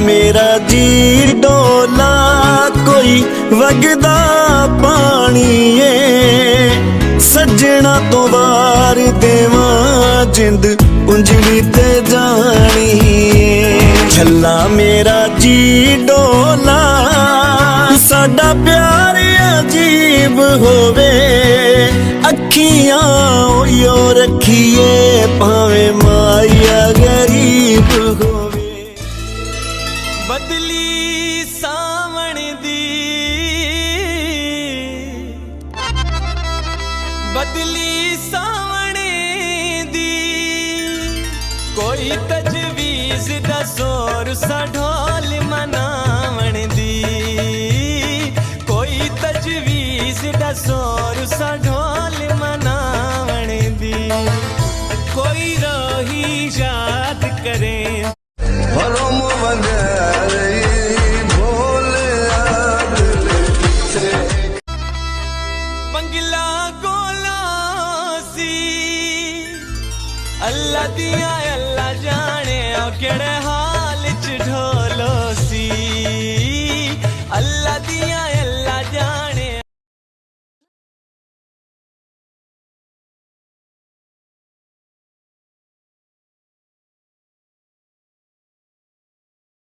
मेरा जी डोला कोई वगदा पानी है सजना तो वार देवा जिंद उंजली ते जानी है छल्ला मेरा जी डोला साडा प्यार अजीब होवे अखियां ओयो रखिए भावे माया गरीब होवे बदली सावण दी बदली सावण दी कोई तजवीज़ दा जोर सा ढोल मनावण दी कोई तजवीज़ दा जोर सा ढोल मनावण दी कोई राही याद करे बंगला गोला सी अल्लाह दिया अल्लाह जाने केड़े हाल